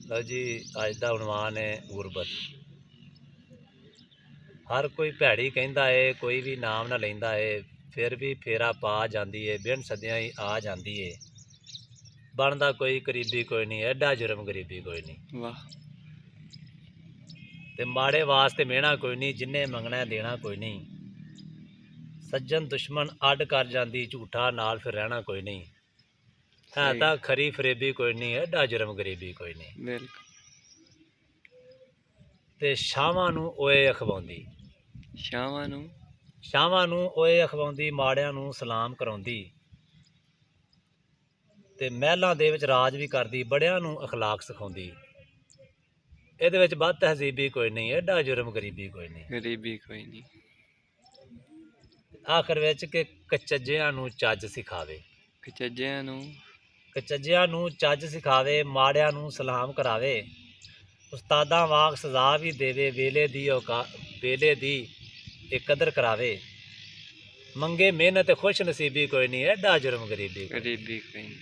ਲਓ ਜੀ, ਅੱਜ ਦਾ ਉਨਵਾਨ ਹੈ ਗੁਰਬਤ। ਹਰ ਕੋਈ ਭੈੜੀ ਕਹਿੰਦਾ ਏ, ਕੋਈ ਵੀ ਨਾਮ ਨਾ ਲੈਂਦਾ ਏ, ਫਿਰ ਵੀ ਫੇਰਾ ਪਾ ਜਾਂਦੀ ਏ, ਬਿਨ ਸੱਦਿਆਂ ਹੀ ਆ ਜਾਂਦੀ ਏ। ਬਣਦਾ ਕੋਈ ਗਰੀਬੀ ਕੋਈ ਨਹੀਂ, ਐਡਾ ਜੁਰਮ ਗਰੀਬੀ ਕੋਈ ਨਹੀਂ। ਵਾਹ। ਤੇ ਮਾੜੇ ਵਾਸਤੇ ਮਿਹਣਾ ਕੋਈ ਨਹੀਂ, ਜਿੰਨੇ ਮੰਗਣਾ ਦੇਣਾ ਕੋਈ ਨਹੀਂ। ਸੱਜਣ ਦੁਸ਼ਮਣ ਅੱਡ ਕਰ ਜਾਂਦੀ, ਝੂਠਾ ਨਾਲ ਫਿਰ ਰਹਿਣਾ ਕੋਈ ਨਹੀਂ। ਹੈ ਸਹੀ। ਤਾਂ ਖਰੀ ਫਰੇਬੀ ਕੋਈ ਨਹੀਂ, ਐਡਾ ਜੁਰਮ ਗਰੀਬੀ ਕੋਈ ਨਹੀਂ। ਬਿਲਕੁਲ। ਤੇ ਸ਼ਾਵਾਂ ਨੂੰ ਓਏ ਅਖਵਾਉਂਦੀ, ਸ਼ਾਵਾਂ ਨੂੰ ਓਏ ਅਖਵਾਉਂਦੀ, ਮਾੜਿਆਂ ਨੂੰ ਸਲਾਮ ਕਰਾਉਂਦੀ। ਤੇ ਮਹਿਲਾਂ ਦੇ ਵਿੱਚ ਰਾਜ ਵੀ ਕਰਦੀ, ਬੜਿਆਂ ਨੂੰ ਅਖਲਾਕ ਸਿਖਾਉਂਦੀ। ਇਹਦੇ ਵਿੱਚ ਵੱਧ ਤਹਿਜ਼ੀਬੀ ਕੋਈ ਨਹੀਂ, ਐਡਾ ਜੁਰਮ ਗਰੀਬੀ ਕੋਈ ਨਹੀਂ। ਗਰੀਬੀ ਕੋਈ ਨਹੀਂ। ਆਖਰ ਵਿੱਚ ਕਿ ਕਚੱਜਿਆਂ ਨੂੰ ਚੱਜ ਸਿਖਾਵੇ, ਕਚੱਜਿਆਂ ਨੂੰ ਚੱਜ ਸਿਖਾਵੇ, ਮਾੜਿਆਂ ਨੂੰ ਸਲਾਮ ਕਰਾਵੇ। ਉਸਤਾਦਾਂ ਵਾਂਗ ਸਜ਼ਾ ਵੀ ਦੇਵੇ, ਵੇਲੇ ਦੀ ਇਹ ਕਦਰ ਕਰਾਵੇ। ਮੰਗੇ ਮਿਹਨਤ ਖੁਸ਼ ਨਸੀਬੀ ਕੋਈ ਨਹੀਂ, ਐਡਾ ਜੁਰਮ ਗਰੀਬੀ ਕੋਈ ਨਹੀਂ।